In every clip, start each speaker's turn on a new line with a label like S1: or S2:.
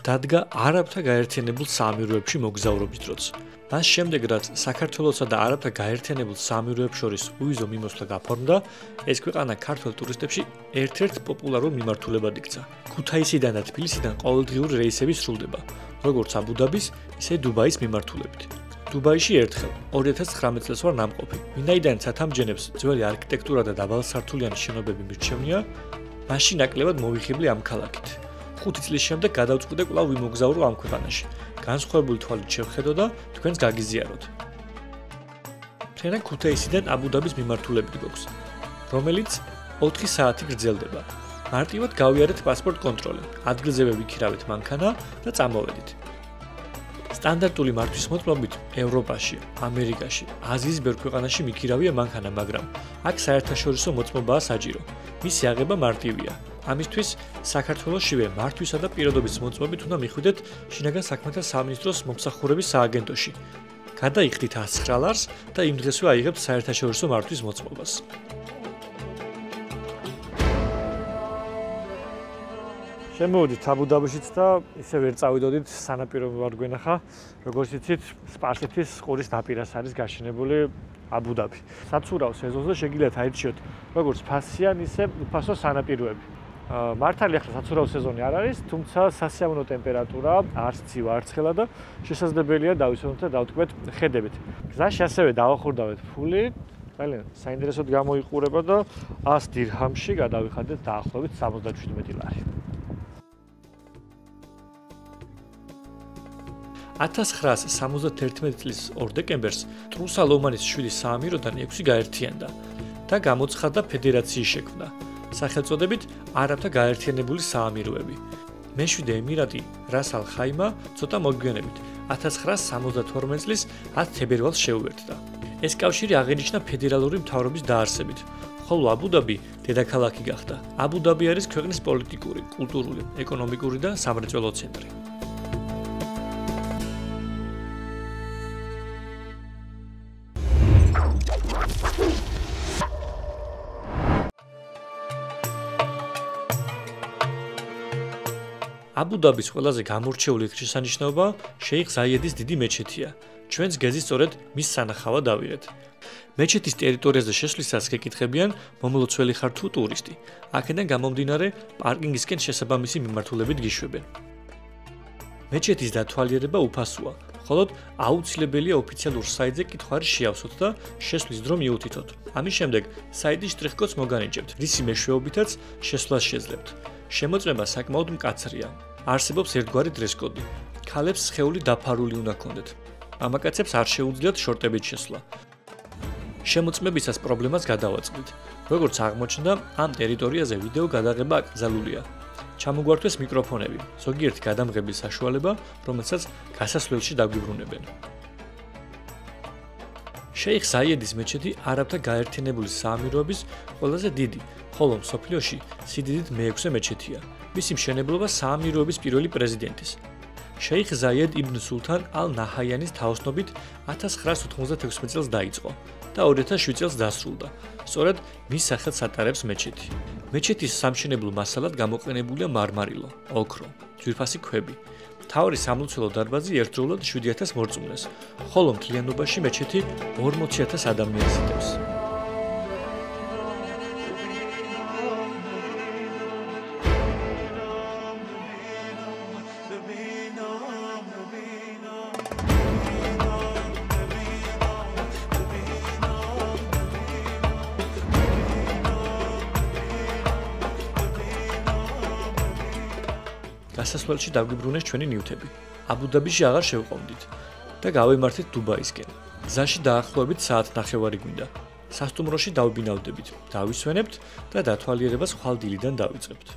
S1: დადგა არაბთა გაერთიანებულ საამიროებში მოგზაურობის დროს. მას შემდეგ, რაც საქართველოსა და არაბთა გაერთიანებულ საამიროებს შორის უვიზო მიმოსვლა გაფორმდა, ეს ქვეყანა ქართველ ტურისტებში ერთ-ერთ პოპულარულ მიმართულებად იქცა. ქუთაისიდან და თბილისიდან ყოველდღიური რეისები სრულდება, როგორც აბუ-დაბის, ისე დუბაის მიმართულებით. დუბაიში ერთხელ 2019 წელს ვარ ნამყოფი. ვინაიდან ცათამბჯენებს ძველი არქიტექტურა და დაბალსართულიანი შენობები მირჩევნია, მაშინ ნაკლებად მოვიხიბლე ამ ქალაქით. 5 წლის შემდეგ გადავწყვიტე კვლავ ვიმოგზაურო ამ ქვეყანაში. განსხვავებული თვალით შევხედო და თქვენს გაგიზიაროთ. ფრენა ქუთაისიდან აბუ-დაბის მიმართულებით გვაქვს, რომელიც 4 საათი გრძელდება. მარტივად გავიარეთ პასპორტ კონტროლი, ადგილზე ვიქირავეთ მანქანა და წამოვედით. სტანდარტული მართვის მოწმობით ევროპაში, ამერიკაში, აზიის ბევრ ქვეყანაში მიქირავია მანქანა, მაგრამ აქ საერთაშორისო მოწმობაა საჭირო. მისი აღება მარტივია. ამისთვის საქართველოშივე მართვისა და პირადობის მოწმობით უნდა მიხვიდეთ შინაგან საქმეთა სამინისტროს მომსახურების სააგენტოში. გადაიხდით 109 ლარს და იმ დღესვე აიღებთ საერთაშორისო მართვის მოწმობას. შემოვიდით აბუ-დაბიშიც და ისე ვერ წავიდოდით სანაპირო ვარ გვენახა, როგორც იცით, სპარსეთის ყურის ნაპირას არის გაშენებული აბუ-დაბი. საცურაო სეზონზე შეგიძლიათ აირჩიოთ როგორც ფასიან, ისე უფასო სანაპიროები. მართალი ახლა საცურაო სეზონი არ არის, თუმცა სასიამოვნო ტემპერატურა, არც ცივა, არც ხელა და შესაძლებელია დავისვენოთ და დავტკბეთ ხედებით. გზაში ასევე დავახურდავეთ ფული, ძალიან საინტერესოდ გამოიყურება და 100 დირჰამში გადავიხადეთ დაახლოებით 77 ლარი. 1971 წლის 2 დეკემბერს ტრუსა ლომანის შვილის საამიროდან 6 გაერთიანდა და გამოცხადდა ფედერაციის შექმნა, სახელწოდებით არაბთა გაერთიანებული საამიროები. მეშვიდე ემირატი რას ალ ხაიმა ცოტა მოგვიანებით 1972 წლის 10 თებერვალს შეუერთდა. ეს კავშირი აღენიშნა ფედერალური მთავრობის დაარსებით, ხოლო აბუ-დაბი დედაქალაქი გახდა. აბუ-დაბი არის ქვეყნის პოლიტიკური, კულტურული, ეკონომიკური და სამრეწველო ცენტრი. აბუ-დაბის ყველაზე გამორჩეული ღირსშესანიშნაობა შეიხ ზაიედის დიდი მეჩეთია. ჩვენს გეზი სწორედ მის სანახავად ავიღეთ. მეჩეთის ტერიტორიაზე შესვლისას გეკითხებიან, მომლოცველი ხარ თუ ტურისტი. აქედან გამომდინარე, პარკინგისკენ შესაბამისი მიმართულებით გიშვებენ. მეჩეთის დათვალიერება უფასოა, ხოლო აუცილებელია ოფიციალურ საიტზე კითხვარი შეავსოთ და შესვლის დრო მიუთითოთ. ამის შემდეგ საიტის შტრიხ-კოდს მოგანიჭებთ, რისი მეშვეობითაც შესვლას შეძლებთ. შემოწმება საკმაოდ მკაცრია. არსებობს ერთგვარი დრეს-კოდი. ქალებს სხეული დაფარული უნდა ჰქონდეთ. მამაკაცებს არ შეუძლიათ შორტებით შესვლა. შემოწმებისას პრობლემას გადავაწყდით. როგორც აღმოჩნდა, ამ ტერიტორიაზე ვიდეო გადაღება აკრძალულია. ჩამოგვართვეს მიკროფონები, ზოგიერთი გადამღების საშუალება, რომელსაც გასასვლელში დაგვიბრუნებენ. შეიხ ზაიედის მეჩეთი არაბთა გაერთიანებული საამიროების ყველაზე დიდი, ხოლო მსოფლიოში სიდიდით მე-6 მეჩეთია. მისი მშენებლობა საამიროების პირველი პრეზიდენტის, შეიხ ზაიედ იბნ სულთან ალ-ნაჰაიანის თაოსნობით 1996 წელს დაიწყო და 2007 წელს დასრულდა. სწორედ მის სახელს ატარებს მეჩეთი. მეჩეთის სამშენებლო მასალად გამოყენებულია მარმარილო, ოქრო, ძვირფასი ქვები. მთავარი სამლოცველო დარბაზი ერთდროულად 7000 მორწმუნეს, ხოლო მთლიანობაში მეჩეთი 40000 ადამიანს იტევს. გასასვლელში დაგვიბრუნეს ჩვენი ნივთები. აბუ-დაბიში აღარ შევყავდით და გავემართეთ დუბაისკენ. გზაში დაახლოებით საათნახევარი გვინდა. სასტუმროში დავბინავდებით, დავისვენებთ და დათვალიერებას ხვალ დილიდან დავიწყებთ.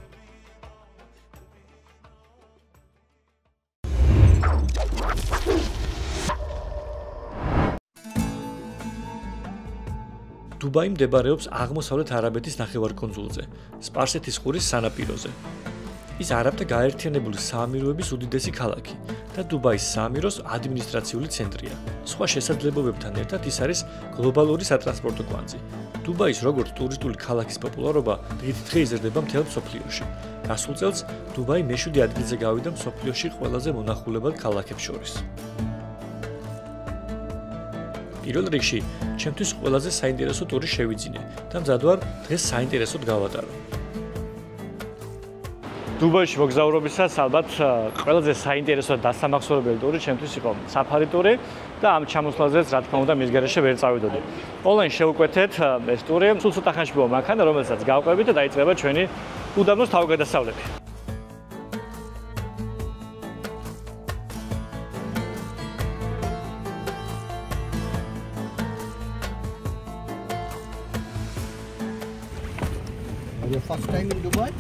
S1: დუბაი მდებარეობს აღმოსავლეთ არაბეთის ნახევარკუნძულზე, სპარსეთის ყურის სანაპიროზე. ის არაბთა გაერთიანებული საამიროების უდიდესი ქალაქი და დუბაის საამიროს ადმინისტრაციული ცენტრია. სხვა შესაძლებლობებთან ერთად ის არის გლობალური სატრანსპორტო კვანძი. დუბაის როგორც ტურისტული ქალაქის პოპულარობა დღით დღე იზრდება მთელ მსოფლიოში. გასულ წელს დუბაი მე-7 ადგილზე გავიდა მსოფლიოში ყველაზე მონახულებად ქალაქებს შორის. პირველ რიგში, ჩემთვის ყველაზე საინტერესო ტური შევიძინე და მზად ვარ დღეს საინტერესოდ გავატარო. დუბაიში მოგზაურობისას ალბათ ყველაზე საინტერესო და დასამახსოვრებელი ტური ჩემთვის იყო საფარი ტური და ამ ჩამოსვლაზეც რა თქმა უნდა მის გარეშე ვერ წავიდოდი. ონლაინ შევუკვეთეთ ეს ტური, სულ ცოტა ხანში მოვა მანქანა, რომელსაც გავყვებით და დაიწყება ჩვენი უდაბნოს თავგადასავლები.
S2: Your first time in Dubai?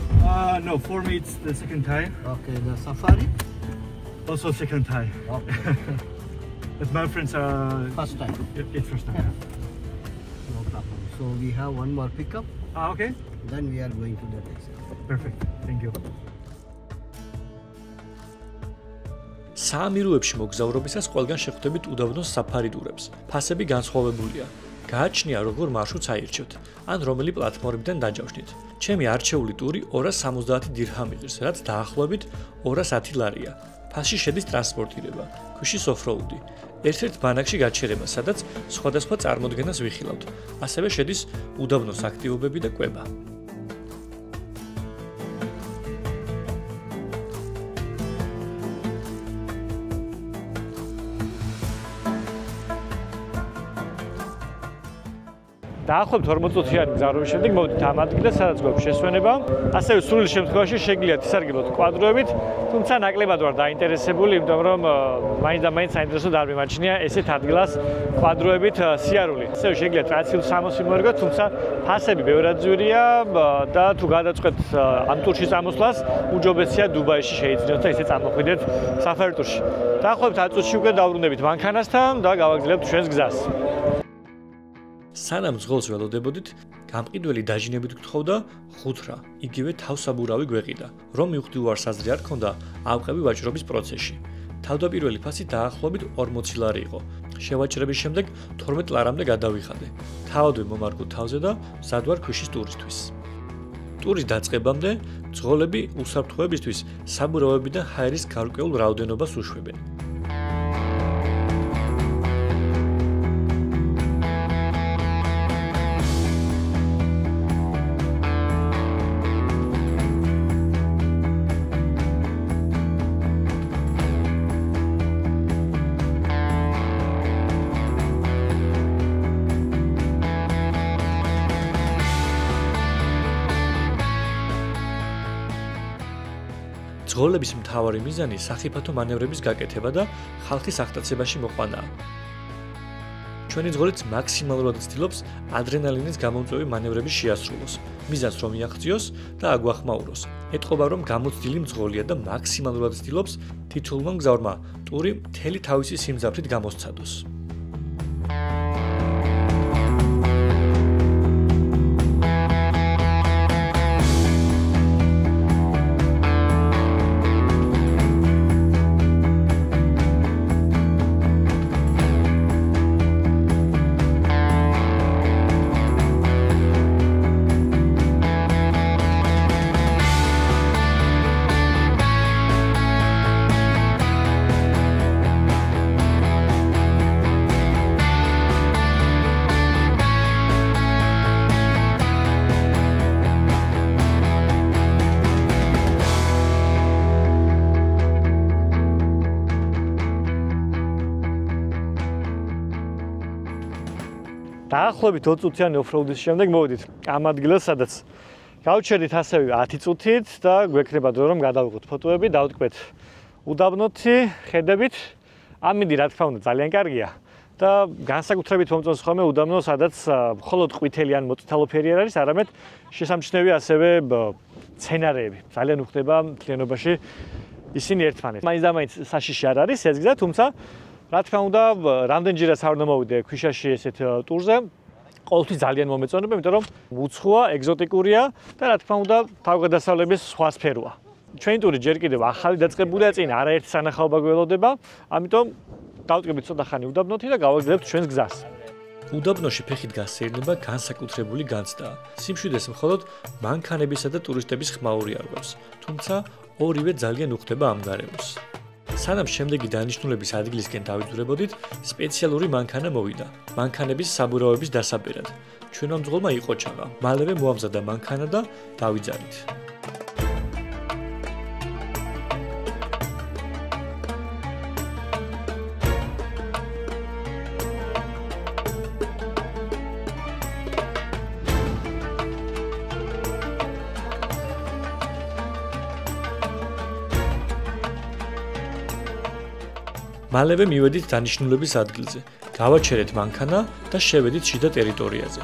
S3: No, for me it's the second time.
S2: Okay, the safari?
S3: Also second time.
S2: Okay.
S3: But my friends are
S2: First time.
S3: It's first time.
S2: No problem. So we have one more pickup,
S3: Okay.
S2: then we are going to the next.
S3: Perfect. Thank you.
S1: საამიროებში მოგზაურობისას ყველგან შეხვდებით უდაბნოს საფარი ტურებს. ფასები განსხვავებულია. გააჩნია როგორ მარშრუტს აირჩევთ, ან რომელი პლატფორმიდან დაჯავშნით. ჩემი არჩეული ტური 270 დირჰამი ღირს, რაც დაახლოებით 210 ლარია. ფასში შედის ტრანსპორტირება, ქვიშის ოფროუდი, ერთ-ერთ ბანაკში გაჩერება, სადაც სხვადასხვა წარმოდგენას ვიხილავთ. ასევე შედის უდაბნოს აქტივობები და კვება.
S3: დაახლოებით 40 წუთიანი მგზავრობის შემდეგ მოვიდით ამ ადგილას, სადაც გვაქვს შესვენება. ასევე სრული შემთხვევაში შეგიძლიათ ისარგებლოთ კვადროებით, თუმცა ნაკლებად ვარ დაინტერესებული, იმიტომ რომ მაინც და მაინც საინტერესოდ არ მიმაჩნია ესეთ ადგილას კვადროებით სიარული. ასევე შეგიძლიათ ტრადიციულ სამოსი მოერგოთ, თუმცა ფასები ბევრად ძვირია და თუ გადაწყვეტთ ამ ტურში წამოსვლას, უჯობესია დუბაიში შეიძინოთ და ისე წამოხვიდეთ საფარი ტურში. დაახლოებით 10 წუთში უკვე დავბრუნდებით მანქანასთან და გავაგზავნებთ ჩვენს გზას.
S1: სანამ ძღოლს ველოდებოდით, გამყიდველი დაჟინებით გთხოვდა ხუთრა, იგივე თავსაბურავი გვეყიდა, რომ მივხვდივარ საზრი არ ქონდა ავყევი ვაჭრობის პროცესში. თავდაპირველი ფასი დაახლოებით 40 ლარი იყო. შევაჭრების შემდეგ 12 ლარამდე გადავიხადე. თავადვე მომარგო თავზე და მზად ვარ ქვიშის ტურისთვის. ტურის დაწყებამდე ძღოლები უსაფრთხოებისთვის საბურავებიდან ჰაერის გარკვეულ რაოდენობას უშვებენ. ძღოლების მთავარი მიზანი სახიფათო მანევრების გაკეთება და ხალხის აღტაცებაში მოყვანაა. ჩვენი ძღოლიც მაქსიმალურად ცდილობს ადრენალინის გამომწვევი მანევრების შეასრულოს, მიზანს რომ მიაღწიოს და აგვახმაუროს. ეტყობა რომ გამოცდილი მძღოლია და მაქსიმალურად ცდილობს თითოეულმა მგზავრმა ტური მთელი თავისი სიმძაფრით გამოსცადოს.
S3: დაახლოებით 20 წუთიანი ოფროუდის შემდეგ მოვიდით ამ ადგილას, სადაც გავჩერდით ასევე 10 წუთით და გვექნება დრო რომ გადავიღოთ ფოტოები, დავტკბეთ უდაბნოთი, ხედებით. ამინდი რა თქმა უნდა ძალიან კარგია და განსაკუთრებით მომწონს ხოლმე უდაბნო, სადაც მხოლოდ ყვითელი ან მოწითალოფერი არ არის, არამედ შესამჩნევია ასევე სცენარეები. ძალიან უხდება მთლიანობაში ისინი ერთმანეთს. მაინც და მაინც საშიში არ არის ეს გზა, თუმცა რა თქმა უნდა, რამდენჯერაც არ უნდა მოვიდე ქვიშაში ესეთ ტურზე, ყოველთვის ძალიან მომეწონება, იმიტომ რომ უცხოა, ეგზოტიკურია და რა თქმა უნდა, თავგადასავლების სხვა სფეროა. ჩვენი ტური ჯერ კიდევ ახალი დაწყებულია, წინ არაერთი სანახაობა გველოდება, ამიტომ დავტკბით ცოტა ხანი უდაბნოთი და გავაგზავნებთ ჩვენს გზას.
S1: უდაბნოში ფეხით გასეირნება განსაკუთრებული განცდაა. სიმშვიდეს მხოლოდ მანქანებისა და ტურისტების ხმაური არღვევს, თუმცა ორივე ძალიან უხდება ამ გარემოს. სანამ შემდეგი დანიშნულების ადგილისკენ დავიძვრებოდით, სპეციალური მანქანა მოვიდა. მანქანების საბურავების დასაბერად. ჩვენმა მძღოლმა იყოჩაღა. მალევე მოამზადა მანქანა და დავიძარით. მალევე მივედით დანიშნულების ადგილზე. გავაჩერეთ მანქანა და შევედით შიდა ტერიტორიაზე.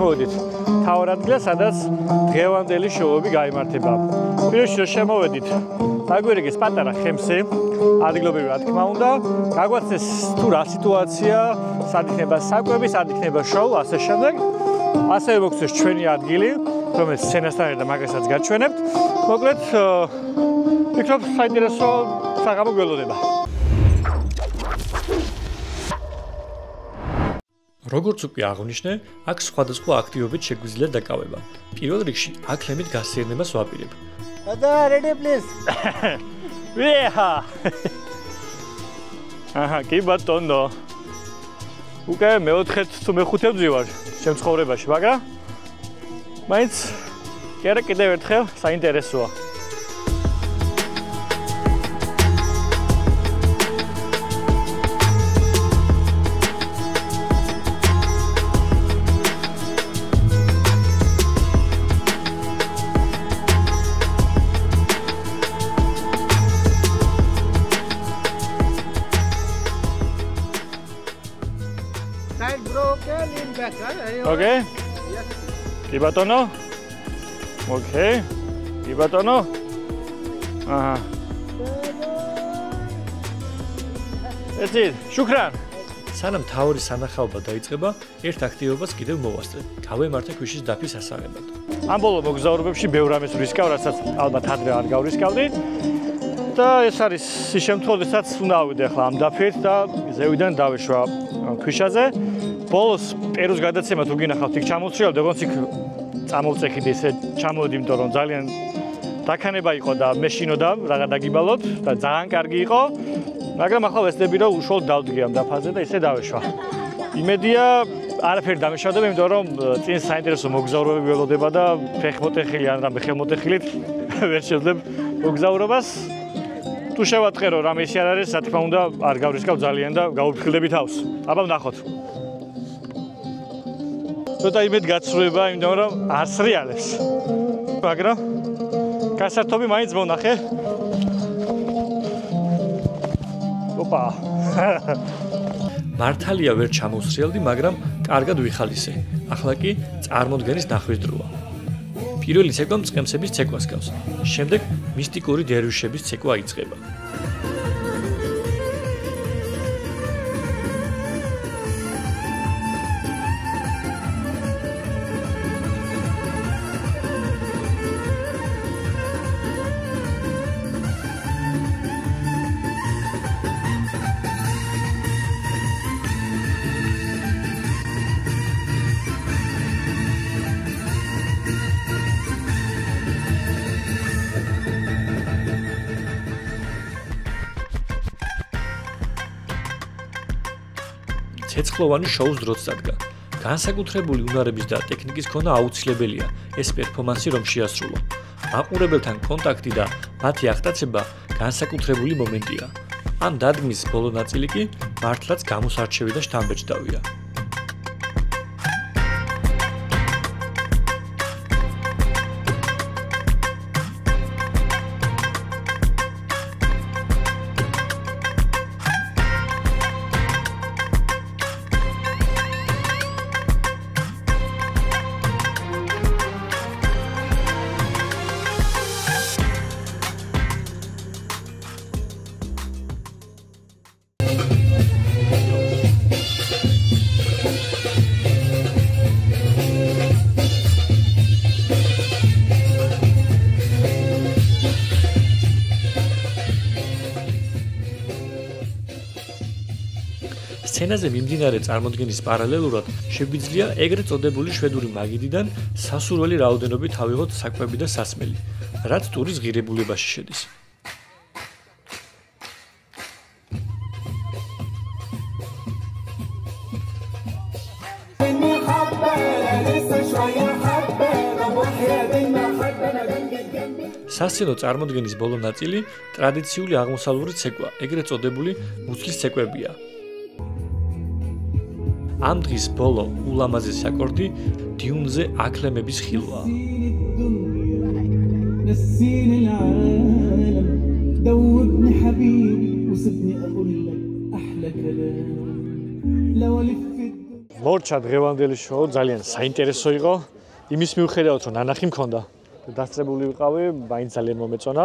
S1: მოვედით თავარ ადგილას, სადაც დღევანდელი შოუები გაიმართება. პირველში შემოვედით დაგვირიგეს პატარა ხემსი, ადგილობრივი რა თქმა უნდა, გაგვაცეს თუ რა სიტუაცია, სად იქნება საკვები, სად იქნება შოუ, ასე შემდეგ. ასევე მოგცეს ჩვენი ადგილი, რომელიც სცენასთან ერთად მაგასაც გაჩვენებთ. მოკლედ, ვფიქრობ, საინტერესო საღამო გველოდება. როგორც უკვე აღვნიშნე, აქ სხვადასხვა აქტივობით შეგვიძლია დაკავება. პირველ რიგში აქ ლემით გასეირნებას ვაპირებ.
S2: Ready please.
S3: აჰა, კი ბატონო. უკვე მეოთხე თუ მეხუთე ვძივარ ჩემ ცხოვრებაში, მაგრამ მაინც კიდევ ერთხელ საინტერესოა. Okay. Კი ბატონო. Okay. კი ბატონო. აჰა. ეთი, შუქრან. სანამ თავი სანახაობა დაიწყება, ერთ აქტივობას კიდევ მოვასწრებ. გავემართა ქვიშის დაფის ასაღებად. ამ ბოლო მოგზაურობებში ბევრ ამას ვისკავ, რასაც ალბათ ადრე არ გავრისკავდი. და ეს არის ის შემთხვევა, როდესაც უნდა ავიდე ახლა ამ დაფით და ზევიდან დავეშვა ქვიშაზე. ბოლოს პერუს გადაცემა თუ გინახავთ იქ ჩამოვცრიალდი, როგორც იქ წამოვწეხით ესე ჩამოვედი, იმიტომ რომ ძალიან დაქანება იყო და მეშინოდა რაღა დაგიბალოთ და ძალიან კარგი იყო, მაგრამ ახლა ვეცდები რომ უშუალოდ დავდგე ამ დაფაზე და ისე დავეშვა. იმედია არაფერი დამეშავდება, იმიტომ რომ წინ საინტერესო მოგზაურობები ველოდება და ფეხმოტეხილი ან რამე ხელმოტეხილით ვერ შევძლებ მოგზაურობას. თუ შევატყერო რამე ისე არ არის, რა თქმა უნდა, არ გავრისკავ ძალიან და გავუფრთხილდები თავს. აბა ვნახოთ. ცოტა იმედ გაცრუება, იმიტომ რომ არ სრიალებს. მაგრამ გასართობი მაინც მონახე. ოპა. მართალია ვერ ჩამოვსრიალდი, მაგრამ კარგად ვიხალისე. ახლა კი წარმოდგენის ნახვის დროა. პირველი ცეკვა მწყემსების ცეკვას გავს. შემდეგ მისტიკური დერვიშების ცეკვა იწყება. ცეცხლოვანი შოუს დროც დადგა. განსაკუთრებული უნარების და ტექნიკის ქონა აუცილებელია ეს პერფორმანსი რომ შეასრულო.
S1: მაყურებელთან კონტაქტი და მათი აღტაცება განსაკუთრებული მომენტია. ამ დადგმის ბოლო ნაწილი კი მართლაც გამოსარჩევი და შთამბეჭდავია. სცენაზე მიმდინარე წარმოდგენის პარალელურად შეგვიძლია ეგრეთ წოდებული შვედური მაგიდიდან სასურველი რაოდენობით ავიღოთ საკვები და სასმელი, რაც ტურის ღირებულებაში შედის. სასცენო წარმოდგენის ბოლო ნაწილი ტრადიციული აღმოსავლური ცეკვა, ეგრეთ წოდებული მუცლის ცეკვებია. ამ დღის ბოლო ულამაზესი აკორდი დიუნზე აკლემების ხილვაა. მორჩა დღევანდელი შოუ ძალიან საინტერესო იყო. იმის მიუხედავად რომ ნანახი მქონდა, დასწრებული ვიყავი, მაინც ძალიან მომეწონა.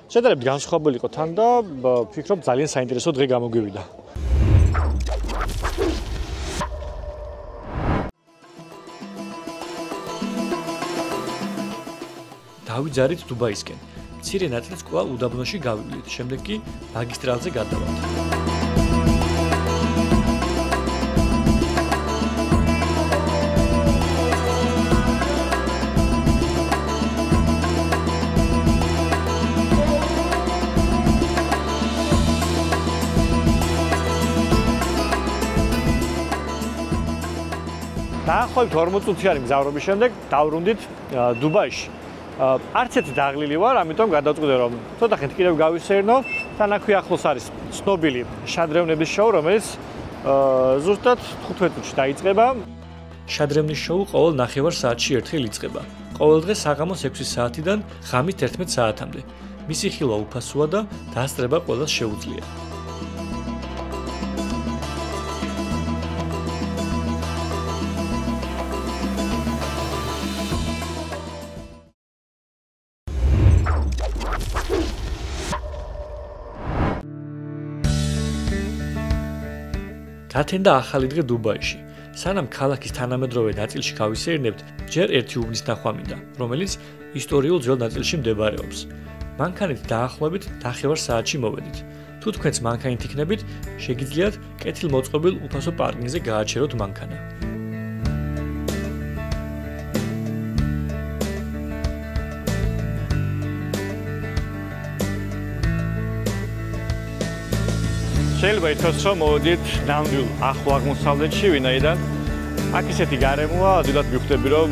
S1: შედარებით განსხვავებული იყო თან და ვფიქრობ ძალიან საინტერესო დღე გამოგვივიდა. დავიძარით დუბაისკენ. მცირე ნაწილს კვლავ უდაბნოში გავივლით, შემდეგ კი მაგისტრალზე გადავართ. დაახლოებით 40 წუთიანი მგზავრობის შემდეგ დავბრუნდით დუბაიში. არც ერთი დაღლილი ვარ, ამიტომ გადავწყვიტე რომ ცოტა ხნით კიდევ გავისეირნო. თან აქვე ახლოს არის ცნობილი შადრევნების შოუ, რომელიც ზუსტად 15 წუთში დაიწყება. შადრევნის შოუ ყოველ 9 საათში ერთხელ იწყება. ყოველ დღე საღამოს 6 საათიდან ღამის 11 საათამდე. მისი ხილვა უფასოა და დასწრება ყველას შეუძლია. გათენდა ახალი დღე დუბაიში. სანამ ქალაქის თანამედროვე ნაწილში გავისეირნებთ, ჯერ ერთი უბნის ნახვა მინდა, რომელიც ისტორიულ ძველ ნაწილში მდებარეობს. მანქანით დაახლოებით 9 საათში მოვედით. თუ თქვენც მანქანით იქნებით, შეგიძლიათ კეთილმოწყობილ უფასო პარკინგზე გააჩეროთ მანქანა. შეიძლება ითქვას, რომ მოვედით ნამდვილ ახლო აღმოსავლეთში, ვინაიდან აქ ისეთი გარემოა, ადვილად მიხვდები, რომ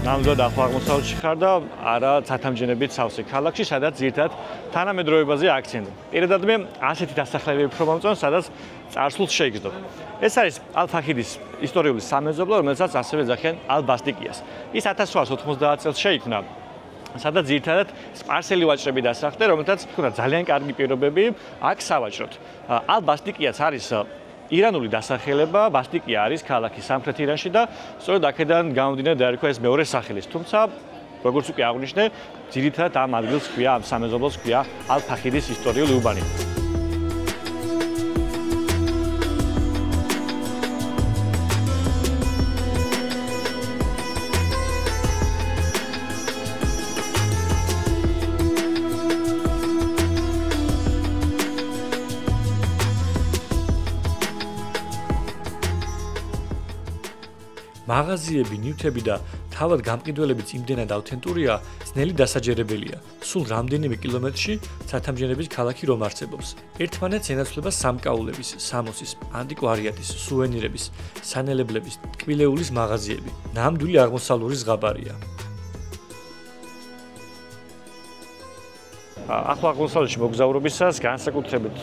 S1: ნამდვილად ახლო აღმოსავლეთში ხარ და არა ცათამბჯენებით სავსე ქალაქში, სადაც ძირითადად თანამედროვეობაზე აქცენტი. პირადად მე ასეთი დასახლებები უფრო მომწონს, სადაც წარსულს შეიგრძნობ. ეს არის ალ-ფაჰიდის ისტორიული სამეზობლო, რომელსაც ასევე ეძახიან ალ-ბასტიკიას. ის 1890 წელს შეიქმნა. სადაც ძირითადად სპარსელი ვაჭრები დასახლდნენ, რომელთაც ჰქონდა ძალიან კარგი პირობები აქ სავაჭროთ. ალ-ბასტიკიაც არის ირანული დასახელება, ბასტიკია არის ქალაქი სამხრეთ ირანში და სწორედ აქედან გამომდინარე დაერქვა ეს მეორე სახელიც. თუმცა, როგორც უკვე აღვნიშნე, ძირითადად ამ ადგილს ჰქვია, ამ სამეზობლოს ჰქვია ალ-ფაჰიდის ისტორიული უბანი. მაღაზიები, ნივთები და თავად გამყიდველებიც იმდენად ავთენტურია, ძნელი დასაჯერებელია. სულ რამდენიმე კილომეტრში ცათამბჯენების ქალაქი რომ არსებობს. ერთმანეთს ენაცვლება სამკაულების, სამოსის, ანტიკვარიატის, სუვენირების, სანელებლების, ტკბილეულის მაღაზიები. ნამდვილი აღმოსავლური ზღაპარია.
S3: ახლო-აღმოსავლეთში მოგზაურობისას განსაკუთრებით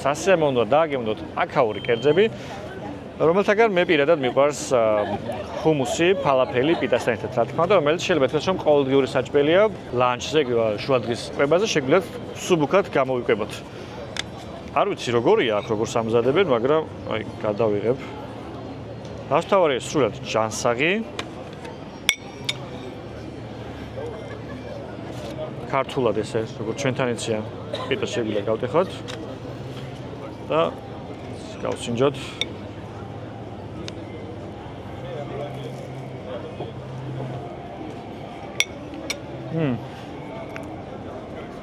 S3: სასიამოვნოა დააგემდოთ აკაური კერძები, რომელთაგან მე პირადად მიყვარს ხუმუსი, ფალაფელი, პიტასთან ერთად, რა თქმა უნდა, რომელიც შეიძლება ითქვას, რომ ყოველდღიური საჭმელია ლანჩზე, შუადღის კვებაზე შეგვიძლიათ სუბუქად გამოვიკვებოთ. არ ვიცი როგორია აქ როგორ სამზადებენ, მაგრამ აი გადავიღებ. დასთავარია სრულად ჯანსაღი. ქართულად ესე, როგორც ჩვენთან იციან, პიტას შეგვიძლია გავტეხოთ და გავსინჯოთ.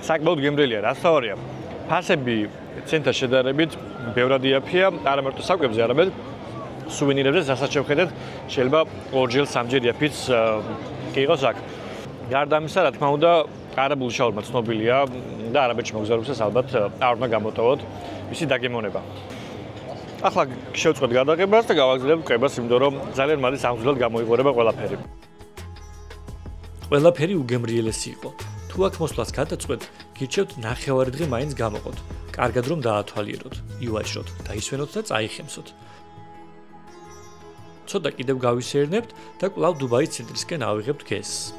S3: საკმაოდ გემრიელია, დასთავარია. ფასები ცენტრ შედარებით ბევრად იაფია, არა მარტო საკვებზე, არამედ სუვენირებზე, რასაც შევხედეთ, შეიძლება ორჯერ, სამჯერ იაფიც კი იყოს აქ. გარდა ამისა, რა თქმა უნდა, არაბული შაურმა ცნობილია და არაბეთში მოგზაურობისას ალბათ არ უნდა გამოტოვოთ მისი დაგემონება. ახლა შევწყვეტ გადაღებას და გავაგრძელებთ კვებას, იმიტომ რომ ძალიან მალე სამძლოდ გამოიყურება ყველაფერი.
S1: ყველაფერი უგემრიელესი იყო. თუ აქ მოსვლას გადაწყვეტ, გირჩევთ ნახევარი დღე მაინც გამოყოთ. კარგად რომ დაათვალიეროთ, ივაჭროთ, დაისვენოთ და წაიხემსოთ. ცოტა კიდევ გავისეირნებთ და კვლავ დუბაის ცენტრისკენ ავიღებთ გეზს.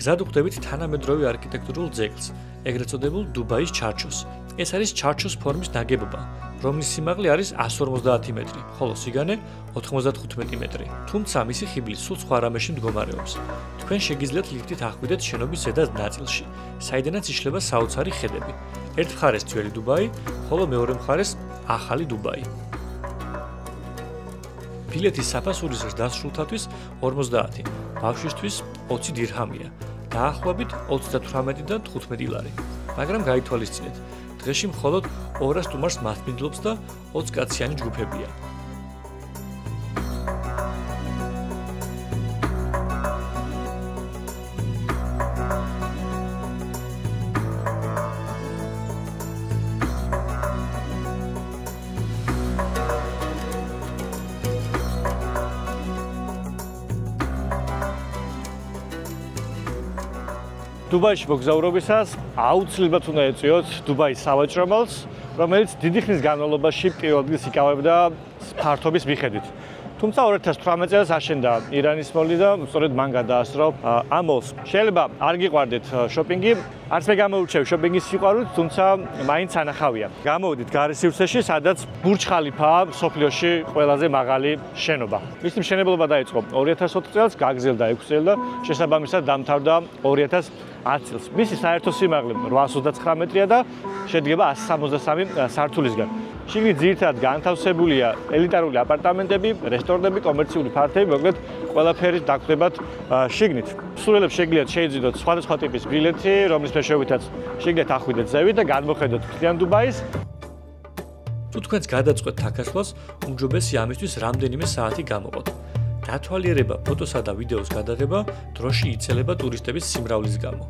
S1: გზად ვხვდებით თანამედროვე არქიტექტურულ ძეგლს, ეგრეთ წოდებულ დუბაის ჩარჩოს. ეს არის ჩარჩოს ფორმის ნაგებობა, რომლის სიმაღლე არის 150 მეტრი, ხოლო სიგანე 95 მეტრი. თუმცა მისი ხიბლი სულ სხვა რამეში მდგომარეობს. თქვენ შეგიძლიათ ლიფტით ახვიდეთ შენობის ზედა ნაწილში, საიდანაც იშლება საოცარი ხედები. ერთ მხარეს ძველი დუბაი, ხოლო მეორე მხარეს ახალი დუბაი. ბილეთის საფასურის დასრულთათვის 50, ბავშვისთვის 20 დირჰამია. დაახლოებით 38-დან 15 ლარი. მაგრამ გაითვალისწინეთ, დღეში მხოლოდ 200 სტუმარს მასპინძლობს და 20 კაციანი ჯგუფებია.
S3: დუბაიში მოგზაურობისას აუცილებლად უნდა ეწვიოთ დუბაის სავაჭრო მალს, რომელიც დიდი ხნის განმავლობაში პირველ ადგილს იკავებდა ფართობის მიხედვით. თუმცა 2018 წელს აშენდა ირანის მოლი და სწორედ მან გადაასწრო ამ მოლს. შეიძლება არ გიყვარდეთ შოპინგი, არც მე გამოურჩევ შოპინგის სიყვარულით, თუმცა მაინც ანახავია. გამოვიდით გარე სივრცეში, სადაც ბურჯ ხალიფაა მსოფლიოში ყველაზე მაღალი შენობა. მისი მშენებლობა დაიწყო 2004 წელს, გაგრძელდა 6 წელი და შესაბამისად დამთავრდა 2010 წელს. მისი საერთო სიმაღლე 829 მეტრია და შედგება 163 სართულისგან. შიგნით ძირითადად განთავსებულია ელიტარული აპარტამენტები, რესტორნები, კომერციული ფართები, მოკლედ ყველაფერი დაგხვდებათ შიგნით. სულელებს შეგიძლიათ შეიძინოთ სხვადასხვა ტიპის ბილეთი, რომლის მეშვეობითაც შეგიძლიათ ახვიდეთ ზევით და განმოხედოთ მთლიან დუბაის.
S1: თუ თქვენს გადაწყვეტთ თაქასვლას, უმჯობესია ამისთვის რამდენიმე საათი გამოყოთ. დათვალიერება, ფოტოსა და ვიდეოს გადაღება დროში იცელება ტურისტების სიმრავლის გამო.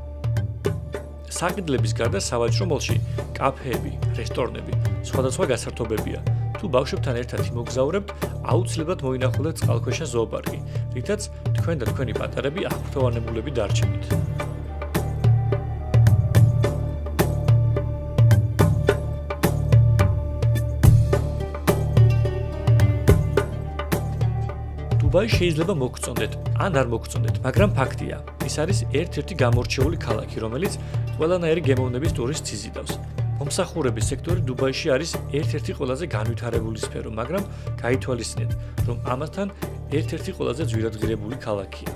S1: საყიდლების გარდა სავაჭრო მოლში კაფეები, რესტორნები, სხვადასხვა გასართობებია. თუ ბავშვებთან ერთად იმოგზაურებთ, აუცილებლად მოინახულეთ წყალქვეშა ზოოპარკი, რითაც თქვენ და თქვენი პატარები აღფრთოვანებულები დარჩენით. დუბაი შეიძლება მოგწონდეთ, ან არ მოგწონდეთ, მაგრამ ფაქტია, ის არის ერთ-ერთი გამორჩეული ქალაქი, რომელიც ყველანაირი გემოვნების ტურისტს იზიდავს. მომსახურების სექტორი დუბაიში არის ერთ-ერთი ყველაზე განვითარებული სფერო, მაგრამ გაითვალისწინეთ, რომ ამასთან ერთ-ერთი ყველაზე ძვირადღირებული ქალაქია.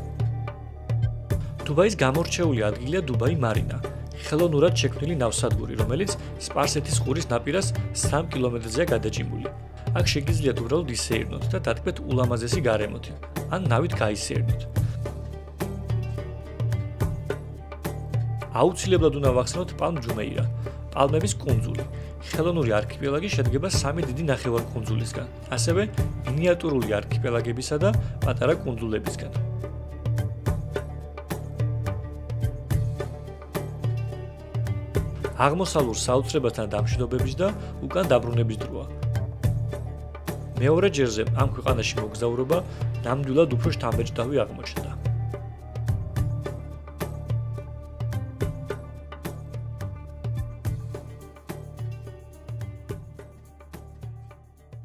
S1: დუბაის გამორჩეული ადგილია დუბაი მარინა. ხელოვნურად შექმნილი ნავსადგური, რომელიც სპარსეთის ყურის ნაპირას 3 კილომეტრზეა გადაჭიმული. აქ შეგიძლიათ უბრალოდ ისეირნოთ და დათქვეთ ულამაზესი გარემოთი, ან ნავით გაისეირნოთ. აუცილებლად უნდა ვახსენოთ პალმ ჯუმეირა, პალმების კუნძული. ხელოვნური არქიპელაგი შედგება 3 დიდი ნახევარკუნძულისგან, ასევე მინიატურული არქიპელაგებისა და პატარა კუნძულებისგან. აღმოსავლურ საოცრებასთან დამშვიდობების და უკან დაბრუნების დროა. მეორე ჯერზე ამ ქვეყანაში მოგზაურობა ნამდვილად უფრო შთამბეჭდავი აღმოჩნდა.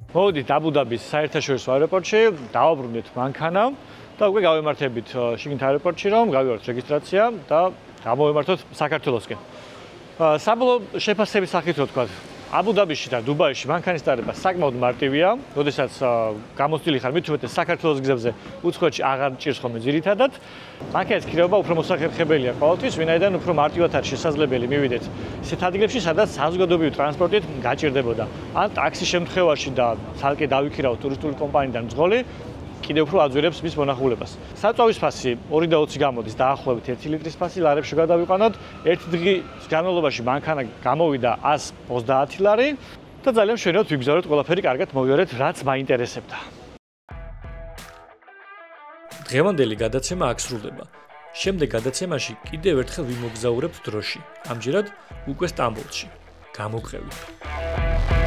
S3: მოვიდით აბუ-დაბის საერთაშორისო აეროპორტში, დავაბრუნდით მანქანა და უკვე გავემართებით შიგნით აეროპორტში, რომ გავიაროთ რეგისტრაცია და გამოვემართოთ საქართველოსკენ. საბოლოო შეფასების სახით რო ვთქვა, აბუ-დაბიში და დუბაიში მანქანის ტარება საკმაოდ მარტივია, როდესაც გამოცდილი ხარ მithumetes საქართველოს გზებზე უცხოეთში აღარ ჭირს ხოლმე ძირითადად. მანქანის ქირაობა უფრო მოსახერხებელია ყოველთვის, ვინაიდან უფრო მარტივად არის შესაძლებელი მივიდეთ ისეთ ადგილებში, სადაც საზოგადოებრივი ტრანსპორტით გაჭირდებოდა. ან ტაქსის შემთხვევაში და ცალკე დავიქირავოთ ტურისტული კომპანიიდან მძღოლი, კიდევ უფრო აძვირებს მის მონახულებას. საწვავის ფასი 2.20 გამოდის დაახლოებით 1 ლიტრის ფასი ლარებში გადავიყვანოთ. ერთი დღის განმავლობაში მანქანა გამოვიდა 130 ლარი და ძალიან მშვენივრად ვიგზავნოთ, ყველაფერი კარგად მოვიარეთ, რაც მაინტერესებდა.
S1: დღევანდელი გადაცემა აქ სრულდება. შემდეგ გადაცემაში კიდევ ერთხელ ვიმოგზაურებთ დროში. ამჯერად უკვე სტამბოლში. გამოგყევით.